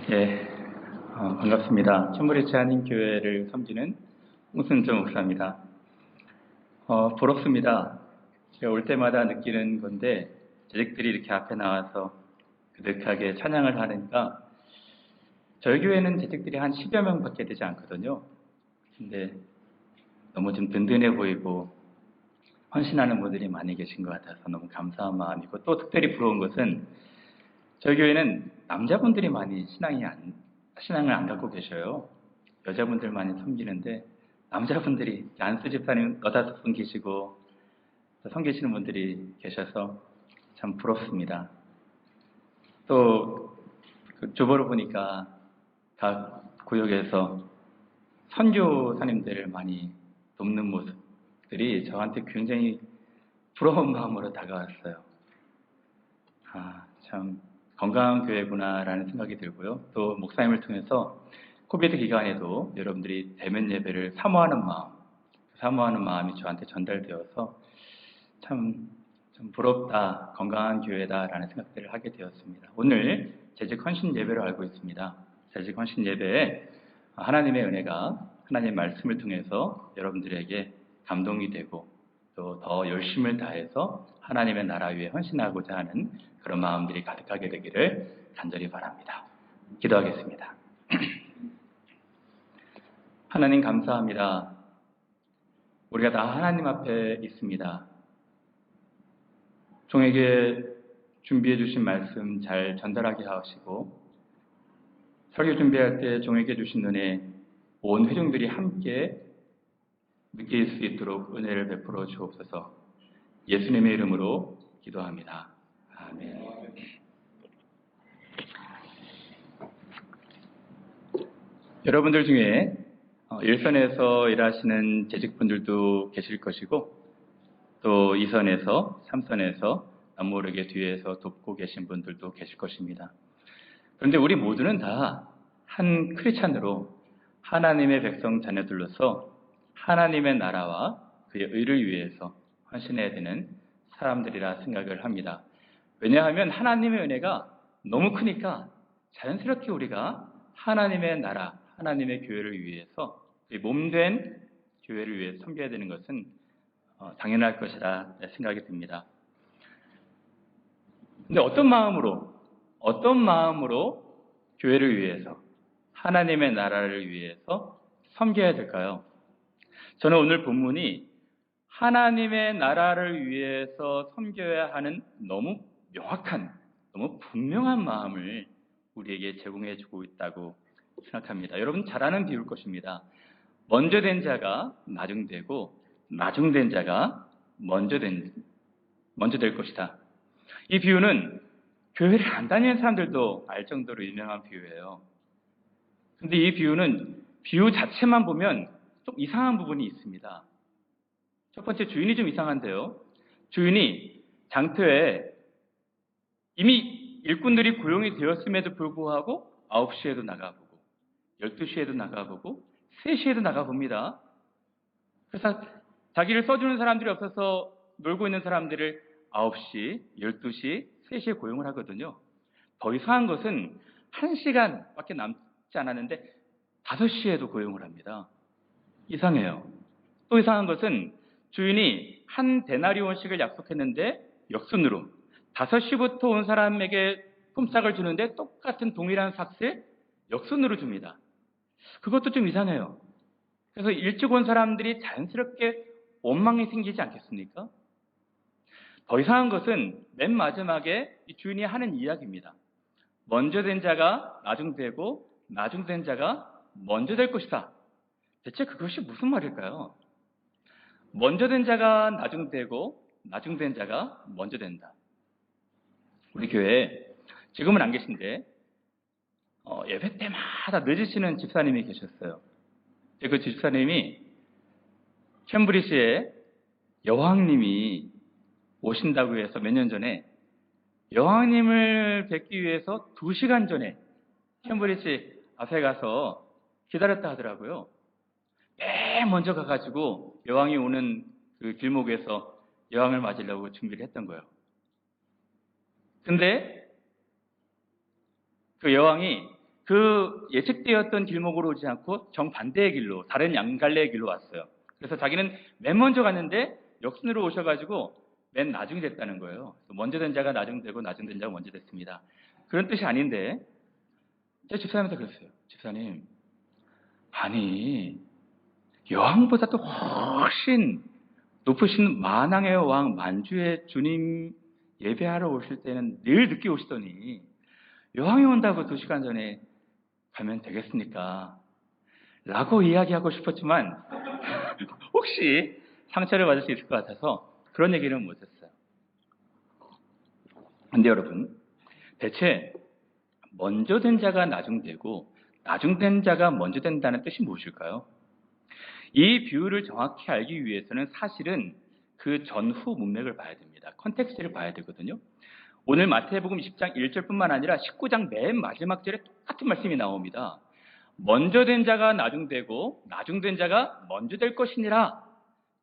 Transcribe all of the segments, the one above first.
예, 반갑습니다. 캠브리지 한인교회를 섬기는 홍순조 목사입니다. 부럽습니다. 제가 올 때마다 느끼는 건데, 재직들이 이렇게 앞에 나와서 그득하게 찬양을 하니까, 저희 교회는 재직들이 한 10여 명밖에 되지 않거든요. 근데 너무 좀 든든해 보이고, 헌신하는 분들이 많이 계신 것 같아서 너무 감사한 마음이고, 또 특별히 부러운 것은, 저희 교회는 남자분들이 많이 신앙을 안 갖고 계셔요. 여자분들 많이 섬기는데 남자분들이 안수 집사님 너다섯 분 계시고 섬기시는 분들이 계셔서 참 부럽습니다. 또 주보를 보니까 각 구역에서 선교사님들을 많이 돕는 모습들이 저한테 굉장히 부러운 마음으로 다가왔어요. 참 건강한 교회구나라는 생각이 들고요. 또 목사님을 통해서 코비드 기간에도 여러분들이 대면 예배를 사모하는 마음이 저한테 전달되어서 참 부럽다, 건강한 교회다라는 생각들을 하게 되었습니다. 오늘 재직 헌신 예배로 알고 있습니다. 재직 헌신 예배에 하나님의 은혜가 하나님의 말씀을 통해서 여러분들에게 감동이 되고 또 더 열심을 다해서 하나님의 나라 위에 헌신하고자 하는 그런 마음들이 가득하게 되기를 간절히 바랍니다. 기도하겠습니다. 하나님 감사합니다. 우리가 다 하나님 앞에 있습니다. 종에게 준비해 주신 말씀 잘 전달하게 하시고 설교 준비할 때 종에게 주신 은혜 온 회중들이 함께 느낄 수 있도록 은혜를 베풀어 주옵소서. 예수님의 이름으로 기도합니다. 아멘. 여러분들 중에 일선에서 일하시는 재직분들도 계실 것이고 또 2선에서 3선에서 남모르게 뒤에서 돕고 계신 분들도 계실 것입니다. 그런데 우리 모두는 다 한 크리스찬으로 하나님의 백성 자녀들로서 하나님의 나라와 그의 의를 위해서 헌신해야 되는 사람들이라 생각을 합니다. 왜냐하면 하나님의 은혜가 너무 크니까 자연스럽게 우리가 하나님의 나라, 하나님의 교회를 위해서 몸된 교회를 위해 섬겨야 되는 것은 당연할 것이라 생각이 듭니다. 근데 어떤 마음으로 교회를 위해서 하나님의 나라를 위해서 섬겨야 될까요? 저는 오늘 본문이 하나님의 나라를 위해서 섬겨야 하는 너무 명확한, 너무 분명한 마음을 우리에게 제공해 주고 있다고 생각합니다. 여러분 잘 아는 비유일 것입니다. 먼저 된 자가 나중되고 나중된 자가 먼저 될 것이다. 이 비유는 교회를 안 다니는 사람들도 알 정도로 유명한 비유예요. 근데 이 비유는 비유 자체만 보면 좀 이상한 부분이 있습니다. 첫 번째, 주인이 좀 이상한데요. 주인이 장터에 이미 일꾼들이 고용이 되었음에도 불구하고 9시에도 나가보고 12시에도 나가보고 3시에도 나가봅니다. 그래서 자기를 써주는 사람들이 없어서 놀고 있는 사람들을 9시, 12시, 3시에 고용을 하거든요. 더 이상한 것은 1시간밖에 남지 않았는데 5시에도 고용을 합니다. 이상해요. 또 이상한 것은 주인이 한 데나리온씩을 약속했는데 역순으로 5시부터 온 사람에게 품삯을 주는데 똑같은 동일한 삭을 역순으로 줍니다. 그것도 좀 이상해요. 그래서 일찍 온 사람들이 자연스럽게 원망이 생기지 않겠습니까? 더 이상한 것은 맨 마지막에 이 주인이 하는 이야기입니다. 먼저 된 자가 나중되고 나중된 자가 먼저 될 것이다. 대체 그것이 무슨 말일까요? 먼저 된 자가 나중되고 나중된 자가 먼저 된다. 우리 교회에 지금은 안 계신데 예배 때마다 늦으시는 집사님이 계셨어요. 그 집사님이 캠브리지에 여왕님이 오신다고 해서 몇 년 전에 여왕님을 뵙기 위해서 2시간 전에 캠브리지 앞에 가서 기다렸다 하더라고요. 맨 먼저 가가지고 여왕이 오는 그 길목에서 여왕을 맞으려고 준비를 했던 거예요. 근데 그 여왕이 그 예측되었던 길목으로 오지 않고 정반대의 길로, 다른 양갈래의 길로 왔어요. 그래서 자기는 맨 먼저 갔는데 역순으로 오셔가지고 맨 나중이 됐다는 거예요. 먼저 된 자가 나중 되고 나중 된 자가 먼저 됐습니다. 그런 뜻이 아닌데 제가 집사님한테 그랬어요. 집사님, 아니 여왕보다 도 훨씬 높으신 만왕의 왕 만주의 주님 예배하러 오실 때는 늘 늦게 오시더니 여왕이 온다고 2시간 전에 가면 되겠습니까? 라고 이야기하고 싶었지만 혹시 상처를 받을 수 있을 것 같아서 그런 얘기는 못했어요. 근데 여러분, 대체 먼저 된 자가 나중 되고 나중 된 자가 먼저 된다는 뜻이 무엇일까요? 이 비유를 정확히 알기 위해서는 사실은 그 전후 문맥을 봐야 됩니다. 컨텍스트를 봐야 되거든요. 오늘 마태복음 20장 1절뿐만 아니라 19장 맨 마지막 절에 똑같은 말씀이 나옵니다. 먼저 된 자가 나중 되고 나중 된 자가 먼저 될 것이니라.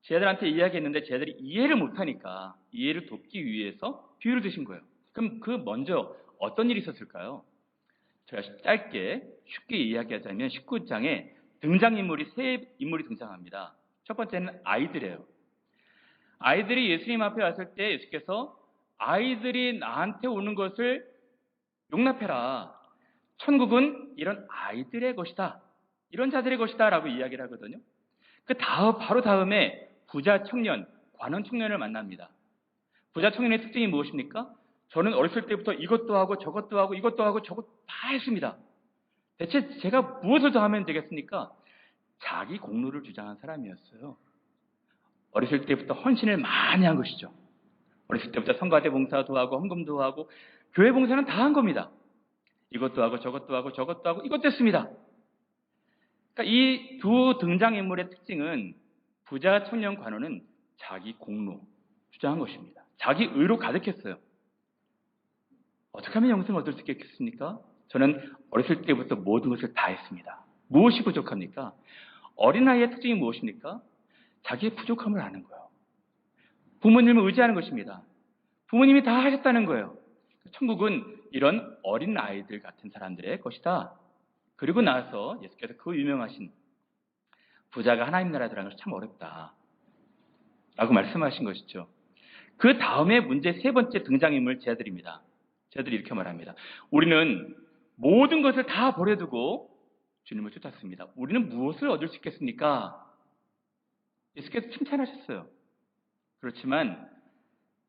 쟤들한테 이야기했는데 쟤들이 이해를 못하니까 이해를 돕기 위해서 비유를 드신 거예요. 그럼 그 먼저 어떤 일이 있었을까요? 제가 짧게 쉽게 이야기하자면 19장에 등장인물이 세 인물이 등장합니다. 첫 번째는 아이들이에요. 아이들이 예수님 앞에 왔을 때 예수께서 아이들이 나한테 오는 것을 용납해라. 천국은 이런 아이들의 것이다. 이런 자들의 것이다 라고 이야기를 하거든요. 바로 다음에 부자 청년, 관원 청년을 만납니다. 부자 청년의 특징이 무엇입니까? 저는 어렸을 때부터 이것도 하고 저것도 하고 이것도 하고 저것도 다 했습니다. 대체 제가 무엇을 더 하면 되겠습니까? 자기 공로를 주장한 사람이었어요. 어렸을 때부터 헌신을 많이 한 것이죠. 어렸을 때부터 성가대 봉사도 하고 헌금도 하고 교회 봉사는 다 한 겁니다. 이것도 하고 저것도 하고 저것도 하고 이것도 했습니다. 그러니까 이 두 등장인물의 특징은 부자 청년 관원은 자기 공로 주장한 것입니다. 자기 의로 가득했어요. 어떻게 하면 영생을 얻을 수 있겠습니까? 저는 어렸을 때부터 모든 것을 다 했습니다. 무엇이 부족합니까? 어린아이의 특징이 무엇입니까? 자기의 부족함을 아는 거예요. 부모님을 의지하는 것입니다. 부모님이 다 하셨다는 거예요. 천국은 이런 어린아이들 같은 사람들의 것이다. 그리고 나서 예수께서 그 유명하신 부자가 하나님 나라에 들어가는 것이 참 어렵다 라고 말씀하신 것이죠. 그 다음에 문제 세 번째 등장인물 제자들입니다. 제자들이 이렇게 말합니다. 우리는 모든 것을 다 버려두고 주님을 쫓았습니다. 우리는 무엇을 얻을 수 있겠습니까? 예수께서 칭찬하셨어요. 그렇지만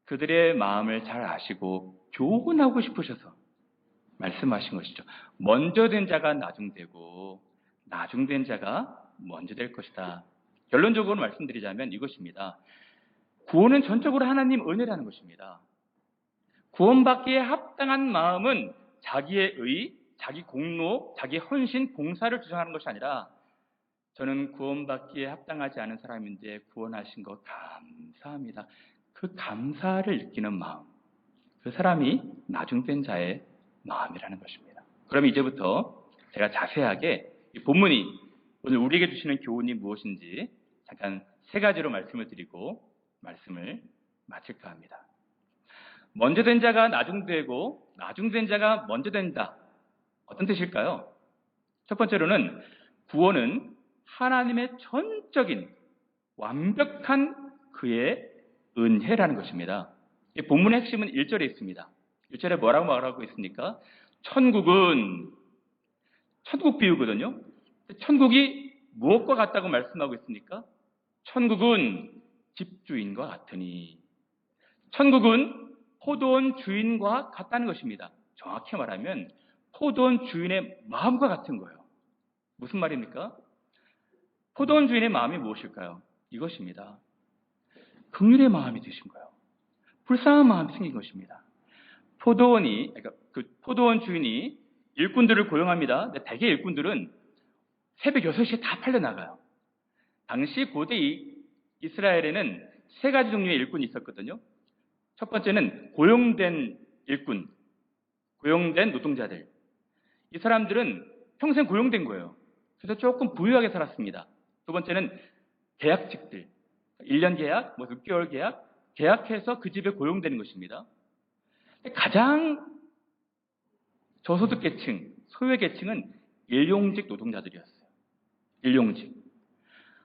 그들의 마음을 잘 아시고 교훈하고 싶으셔서 말씀하신 것이죠. 먼저 된 자가 나중 되고 나중 된 자가 먼저 될 것이다. 결론적으로 말씀드리자면 이것입니다. 구원은 전적으로 하나님 은혜라는 것입니다. 구원받기에 합당한 마음은 자기의 의, 자기 공로, 자기 헌신, 봉사를 주장하는 것이 아니라 저는 구원받기에 합당하지 않은 사람인데 구원하신 것 감사합니다. 그 감사를 느끼는 마음, 그 사람이 나중된 자의 마음이라는 것입니다. 그럼 이제부터 제가 자세하게 이 본문이 오늘 우리에게 주시는 교훈이 무엇인지 잠깐 세 가지로 말씀을 드리고 말씀을 마칠까 합니다. 먼저 된 자가 나중되고 나중된 자가 먼저 된다. 어떤 뜻일까요? 첫 번째로는 구원은 하나님의 전적인 완벽한 그의 은혜라는 것입니다. 이 본문의 핵심은 1절에 있습니다. 1절에 뭐라고 말하고 있습니까? 천국은 천국 비유거든요. 천국이 무엇과 같다고 말씀하고 있습니까? 천국은 집주인과 같으니 천국은 포도원 주인과 같다는 것입니다. 정확히 말하면 포도원 주인의 마음과 같은 거예요. 무슨 말입니까? 포도원 주인의 마음이 무엇일까요? 이것입니다. 긍휼의 마음이 드신 거예요. 불쌍한 마음이 생긴 것입니다. 그러니까 그 포도원 주인이 일꾼들을 고용합니다. 근데 대개 일꾼들은 새벽 6시에 다 팔려나가요. 당시 고대 이스라엘에는 세 가지 종류의 일꾼이 있었거든요. 첫 번째는 고용된 일꾼, 고용된 노동자들. 이 사람들은 평생 고용된 거예요. 그래서 조금 부유하게 살았습니다. 두 번째는 계약직들. 1년 계약, 6개월 계약, 계약해서 그 집에 고용되는 것입니다. 가장 저소득계층, 소외 계층은 일용직 노동자들이었어요. 일용직.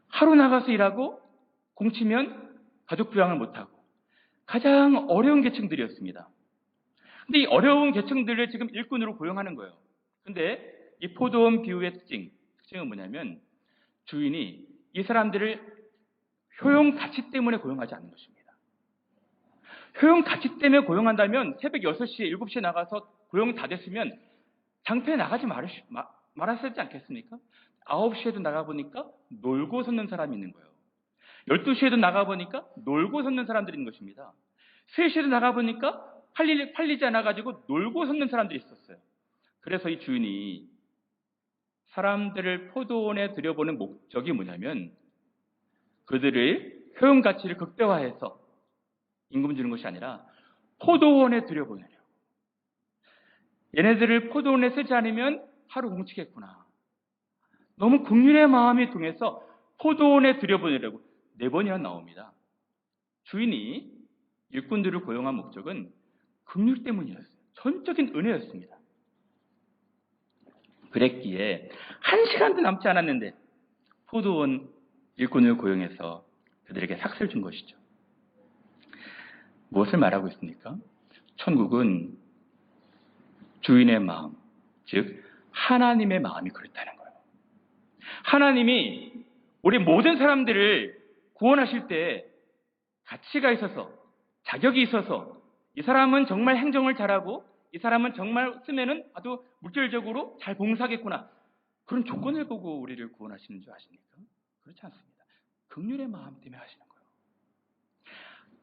하루 나가서 일하고 공치면 가족 부양을 못하고 가장 어려운 계층들이었습니다. 근데 이 어려운 계층들을 지금 일꾼으로 고용하는 거예요. 근데 이 포도원 비유의 특징은 뭐냐면 주인이 이 사람들을 효용 가치 때문에 고용하지 않는 것입니다. 효용 가치 때문에 고용한다면 새벽 6시에 7시에 나가서 고용이 다 됐으면 장터에 나가지 말았었지 않겠습니까? 9시에도 나가보니까 놀고 섰는 사람이 있는 거예요. 12시에도 나가보니까 놀고 섰는 사람들이 있는 것입니다. 3시에도 나가보니까 팔리지 않아가지고 놀고 섰는 사람들이 있었어요. 그래서 이 주인이 사람들을 포도원에 들여보는 목적이 뭐냐면 그들의 효용 가치를 극대화해서 임금 주는 것이 아니라 포도원에 들여보내려고. 얘네들을 포도원에 쓰지 않으면 하루 공치겠구나. 너무 긍휼의 마음이 통해서 포도원에 들여보내려고 4번이나 나옵니다. 주인이 일꾼들을 고용한 목적은 긍휼 때문이었어요. 전적인 은혜였습니다. 그랬기에 1시간도 남지 않았는데 포도원 일꾼을 고용해서 그들에게 삭스를 준 것이죠. 무엇을 말하고 있습니까? 천국은 주인의 마음, 즉 하나님의 마음이 그렇다는 거예요. 하나님이 우리 모든 사람들을 구원하실 때 가치가 있어서, 자격이 있어서 이 사람은 정말 행정을 잘하고 이 사람은 정말 쓰면은 아주 물질적으로 잘 봉사하겠구나. 그런 조건을 보고 우리를 구원하시는 줄 아십니까? 그렇지 않습니다. 긍휼의 마음 때문에 하시는 거예요.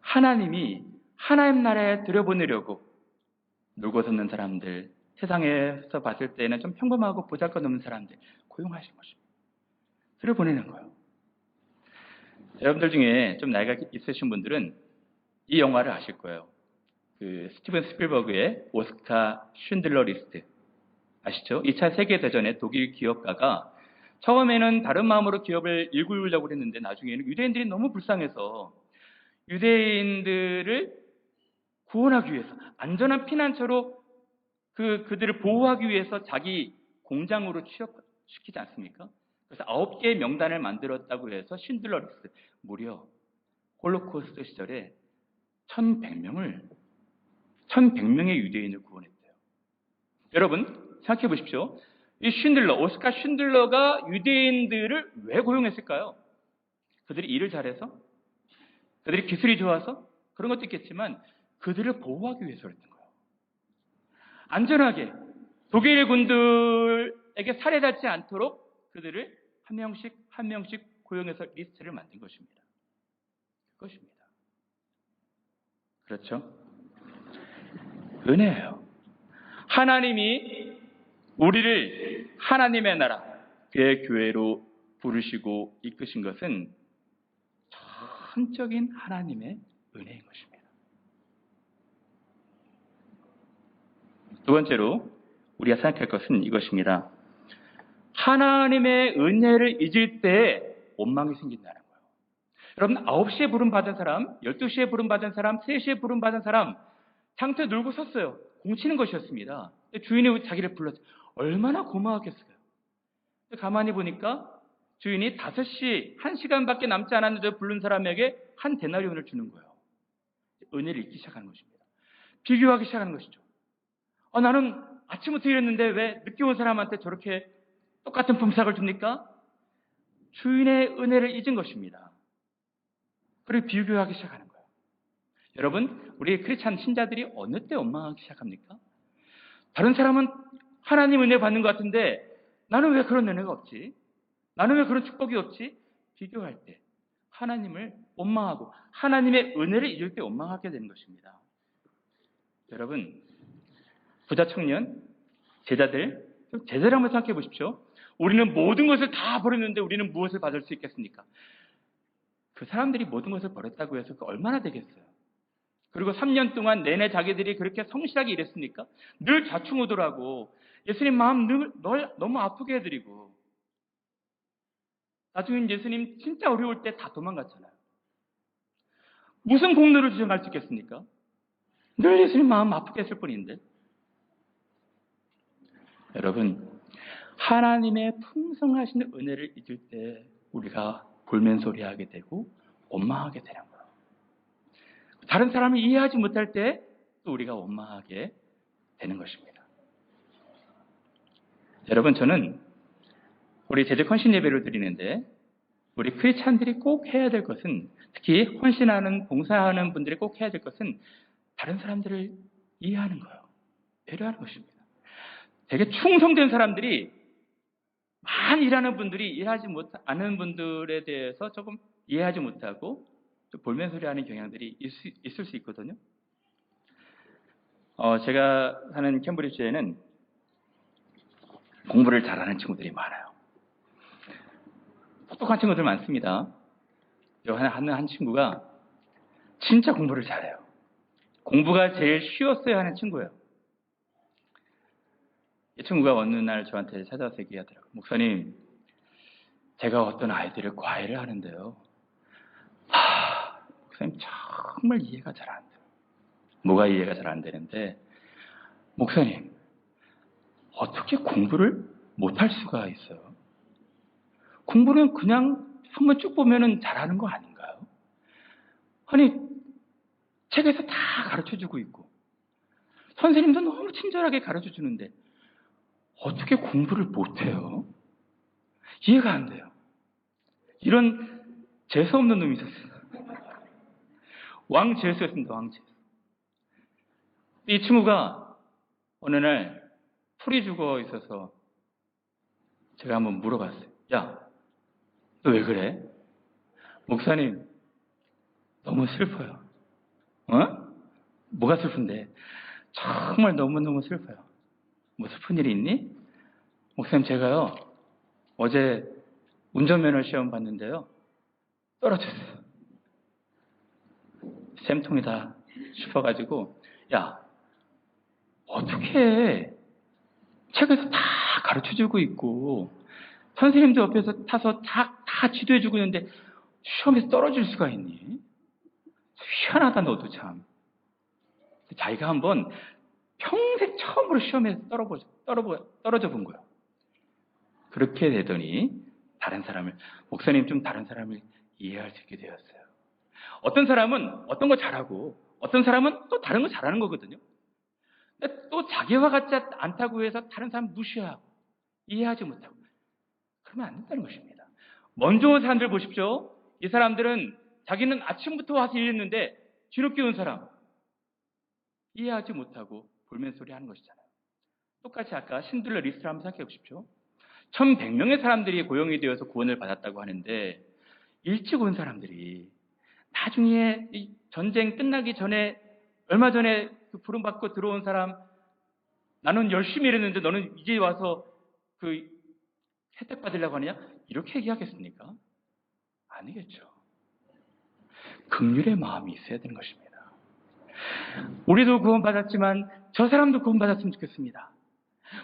하나님이 하나님 나라에 들여보내려고 놀고 섰는 사람들, 세상에서 봤을 때는 좀 평범하고 보잘것없는 사람들 고용하신 것입니다. 들여보내는 거예요. 여러분들 중에 좀 나이가 있으신 분들은 이 영화를 아실 거예요. 그 스티븐 스필버그의 오스카 쉰들러 리스트 아시죠? 2차 세계대전에 독일 기업가가 처음에는 다른 마음으로 기업을 일구려고 했는데 나중에는 유대인들이 너무 불쌍해서 유대인들을 구원하기 위해서 안전한 피난처로 그들을 보호하기 위해서 자기 공장으로 취업시키지 않습니까? 그래서 9개의 명단을 만들었다고 해서 쉰들러 리스트 무려 홀로코스트 시절에 1100명의 유대인을 구원했대요. 여러분 생각해 보십시오. 이 오스카 쉰들러가 유대인들을 왜 고용했을까요? 그들이 일을 잘해서? 그들이 기술이 좋아서? 그런 것도 있겠지만 그들을 보호하기 위해서 그랬던 거예요. 안전하게 독일 군들에게 살해하지 않도록 그들을 한 명씩 고용해서 리스트를 만든 것입니다. 그것입니다. 그렇죠? 은혜예요. 하나님이 우리를 하나님의 나라, 그의 교회로 부르시고 이끄신 것은 전적인 하나님의 은혜인 것입니다. 두 번째로 우리가 생각할 것은 이것입니다. 하나님의 은혜를 잊을 때 원망이 생긴다는 거예요. 여러분 9시에 부름받은 사람, 12시에 부름받은 사람, 3시에 부름받은 사람 장터에 놀고 섰어요. 공치는 것이었습니다. 주인이 자기를 불렀어요. 얼마나 고마웠겠어요. 가만히 보니까 주인이 5시, 1시간밖에 남지 않았는데 부른 사람에게 한 데나리온을 주는 거예요. 은혜를 잊기 시작하는 것입니다. 비교하기 시작하는 것이죠. 나는 아침부터 일했는데 왜 늦게 온 사람한테 저렇게 똑같은 품삯을 줍니까? 주인의 은혜를 잊은 것입니다. 그리고 비교하기 시작하는 거예요. 여러분, 우리 크리스찬 신자들이 어느 때 원망하기 시작합니까? 다른 사람은 하나님 은혜 받는 것 같은데 나는 왜 그런 은혜가 없지? 나는 왜 그런 축복이 없지? 비교할 때 하나님을 원망하고 하나님의 은혜를 잊을 때 원망하게 되는 것입니다. 여러분, 부자 청년, 제자들, 제자를 한번 생각해 보십시오. 우리는 모든 것을 다 버렸는데 우리는 무엇을 받을 수 있겠습니까? 그 사람들이 모든 것을 버렸다고 해서 얼마나 되겠어요? 그리고 3년 동안 내내 자기들이 그렇게 성실하게 일했으니까 늘 좌충우돌하고 예수님 마음 늘 너무 아프게 해드리고 나중에 예수님 진짜 어려울 때 다 도망갔잖아요. 무슨 공로를 주장할 수 있겠습니까? 늘 예수님 마음 아프게 했을 뿐인데. 여러분, 하나님의 풍성하신 은혜를 잊을 때 우리가 볼멘소리 하게 되고 원망하게 되는 거예요. 다른 사람을 이해하지 못할 때 또 우리가 원망하게 되는 것입니다. 여러분, 저는 우리 제적 헌신 예배를 드리는데 우리 크리스찬들이 꼭 해야 될 것은, 특히 헌신하는, 봉사하는 분들이 꼭 해야 될 것은 다른 사람들을 이해하는 거예요. 배려하는 것입니다. 되게 충성된 사람들이, 많이 일하는 분들이 일하지 않은 분들에 대해서 조금 이해하지 못하고 좀 볼멘소리 하는 경향들이 있을 수 있거든요. 제가 사는 캠브리지에는 공부를 잘하는 친구들이 많아요. 똑똑한 친구들 많습니다. 한 친구가 진짜 공부를 잘해요. 공부가 제일 쉬웠어야 하는 친구예요. 이 친구가 어느 날 저한테 찾아와서 얘기하더라고요. 목사님, 제가 어떤 아이들을 과외를 하는데요. 목사님 정말 이해가 잘 안 돼요. 뭐가 이해가 잘 안 되는데, 목사님, 어떻게 공부를 못할 수가 있어요? 공부는 그냥 한번 쭉 보면은 잘하는 거 아닌가요? 아니, 책에서 다 가르쳐주고 있고, 선생님도 너무 친절하게 가르쳐 주는데, 어떻게 공부를 못해요? 이해가 안 돼요. 이런 재수없는 놈이 있었어요. 왕재수였습니다. 왕재수. 이 친구가 어느 날 풀이 죽어 있어서 제가 한번 물어봤어요. 야, 너 왜 그래? 목사님, 너무 슬퍼요. 뭐가 슬픈데? 정말 너무너무 슬퍼요. 뭐 슬픈 일이 있니? 목사님, 제가요, 어제 운전면허 시험 봤는데요. 떨어졌어요. 쌤통이 다 싶어가지고, 야, 어떻게 책에서 다 가르쳐주고 있고, 선생님도 옆에서 타서 다 지도해주고 있는데, 시험에서 떨어질 수가 있니? 희한하다, 너도 참. 자기가 한번 평생 처음으로 시험에서 떨어져 본 거예요. 그렇게 되더니 목사님 좀 다른 사람을 이해할 수 있게 되었어요. 어떤 사람은 어떤 거 잘하고 어떤 사람은 또 다른 거 잘하는 거거든요. 근데 또 자기와 같지 않다고 해서 다른 사람 무시하고 이해하지 못하고 그러면 안 된다는 것입니다. 먼저 온 사람들 보십시오. 이 사람들은 자기는 아침부터 와서 일했는데 뒤늦게 온 사람 이해하지 못하고 볼멘소리 하는 것이잖아요. 똑같이 아까 신들러 리스트를 한번 생각해 보십시오. 1100명의 사람들이 고용이 되어서 구원을 받았다고 하는데 일찍 온 사람들이 나중에 이 전쟁 끝나기 전에 얼마 전에 그 부름받고 들어온 사람 나는 열심히 일했는데 너는 이제 와서 그 혜택 받으려고 하느냐? 이렇게 얘기하겠습니까? 아니겠죠. 긍휼의 마음이 있어야 되는 것입니다. 우리도 구원받았지만 저 사람도 구원받았으면 좋겠습니다.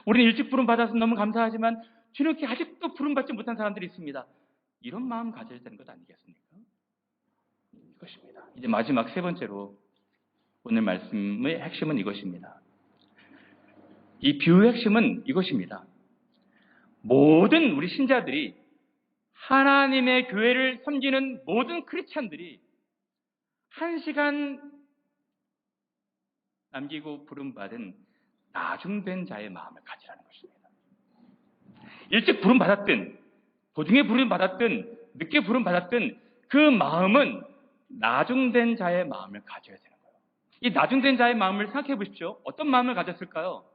우리는 일찍 부름받아서 너무 감사하지만 뒤늦게 아직도 부름받지 못한 사람들이 있습니다. 이런 마음 가져야 되는 것 아니겠습니까? 이것입니다. 이제 마지막 세 번째로 오늘 말씀의 핵심은 이것입니다. 이 비유의 핵심은 이것입니다. 모든 우리 신자들이 하나님의 교회를 섬기는 모든 크리스찬들이 1시간 남기고 부름받은 나중된 자의 마음을 가지라는 것입니다. 일찍 부름받았든 도중에 부름받았든 늦게 부름받았든 그 마음은 나중된 자의 마음을 가져야 되는 거예요. 이 나중된 자의 마음을 생각해 보십시오. 어떤 마음을 가졌을까요?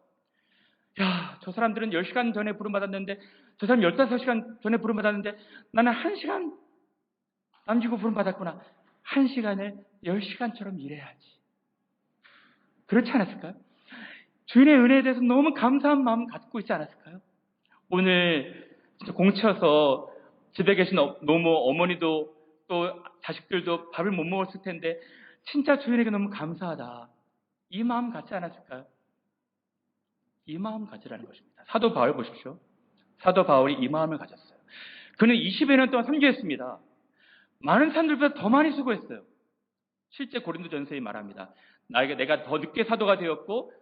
야, 저 사람들은 10시간 전에 부름받았는데 저 사람 15시간 전에 부름받았는데 나는 1시간 남기고 부름받았구나. 1시간을 10시간처럼 일해야지. 그렇지 않았을까요? 주인의 은혜에 대해서 너무 감사한 마음 갖고 있지 않았을까요? 오늘 진짜 공치여서 집에 계신 노모, 어머니도 또 자식들도 밥을 못 먹었을 텐데 진짜 주인에게 너무 감사하다. 이 마음 갖지 않았을까요? 이 마음 가지라는 것입니다. 사도 바울 보십시오. 사도 바울이 이 마음을 가졌어요. 그는 20여 년 동안 선교했습니다. 많은 사람들보다 더 많이 수고했어요. 실제 고린도전서에 말합니다. 내가 더 늦게 사도가 되었고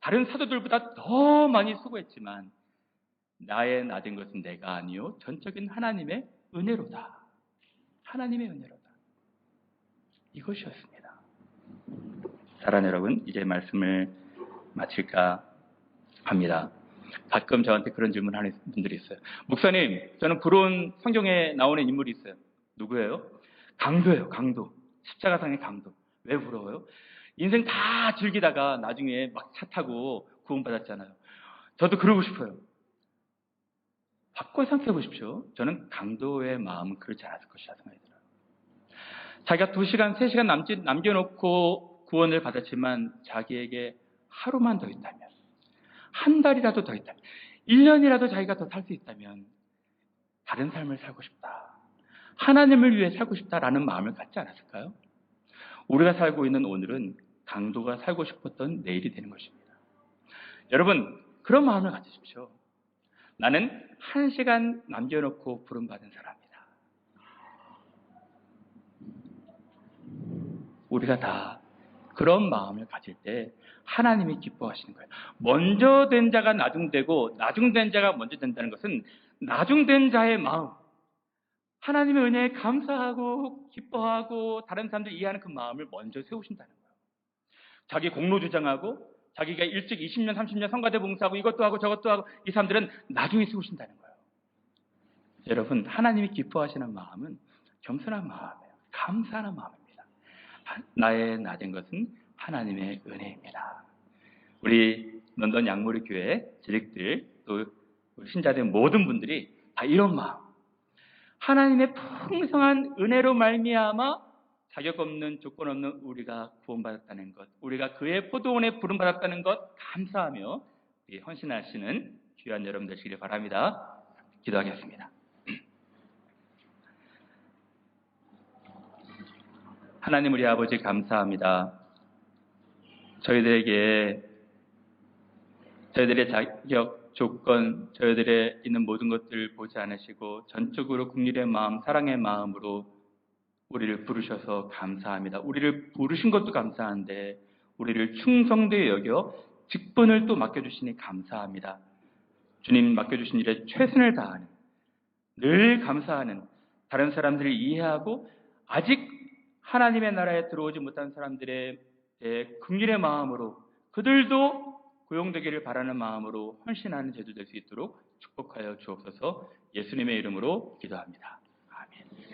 다른 사도들보다 더 많이 수고했지만 나의 나된 것은 내가 아니요 전적인 하나님의 은혜로다. 하나님의 은혜로다. 이것이었습니다. 사랑하는 여러분, 이제 말씀을 마칠까 합니다. 가끔 저한테 그런 질문하는 분들이 있어요. 목사님, 저는 부러운 성경에 나오는 인물이 있어요. 누구예요? 강도예요. 강도. 십자가상의 강도. 왜 부러워요? 인생 다 즐기다가 나중에 막 차 타고 구원받았잖아요. 저도 그러고 싶어요. 바꿔 생각해 보십시오. 저는 강도의 마음은 그렇지 않았을 것이라 생각이 들어요. 자기가 2시간, 3시간 남겨놓고 구원을 받았지만 자기에게 하루만 더 있다면, 한 달이라도 더 있다면, 1년이라도 자기가 더 살 수 있다면 다른 삶을 살고 싶다. 하나님을 위해 살고 싶다라는 마음을 갖지 않았을까요? 우리가 살고 있는 오늘은 강도가 살고 싶었던 내일이 되는 것입니다. 여러분, 그런 마음을 가지십시오. 나는 1시간 남겨놓고 부름받은 사람이다. 우리가 다 그런 마음을 가질 때 하나님이 기뻐하시는 거예요. 먼저 된 자가 나중되고 나중된 자가 먼저 된다는 것은 나중된 자의 마음, 하나님의 은혜에 감사하고 기뻐하고 다른 사람들 이해하는 그 마음을 먼저 세우신다는 거예요. 자기 공로 주장하고 자기가 일찍 20년, 30년 성가대 봉사하고 이것도 하고 저것도 하고 이 사람들은 나중에 세우신다는 거예요. 여러분, 하나님이 기뻐하시는 마음은 겸손한 마음이에요. 감사하는 마음입니다. 나의 나된 것은 하나님의 은혜입니다. 우리 런던 양모리 교회 지식들 또 신자된 모든 분들이 다 이런 마음, 하나님의 풍성한 은혜로 말미암아 자격 없는 조건 없는 우리가 구원받았다는 것, 우리가 그의 포도원에 부름받았다는 것 감사하며 헌신하시는 귀한 여러분 되시길 바랍니다. 기도하겠습니다. 하나님 우리 아버지 감사합니다. 저희들의 자격, 조건, 저희들의 있는 모든 것들을 보지 않으시고 전적으로 긍휼의 마음, 사랑의 마음으로 우리를 부르셔서 감사합니다. 우리를 부르신 것도 감사한데 우리를 충성되게 여겨 직분을 또 맡겨주시니 감사합니다. 주님 맡겨주신 일에 최선을 다하는, 늘 감사하는, 다른 사람들을 이해하고 아직 하나님의 나라에 들어오지 못한 사람들의 긍휼의 마음으로 그들도 고용되기를 바라는 마음으로 헌신하는 제도 될 수 있도록 축복하여 주옵소서. 예수님의 이름으로 기도합니다. 아멘.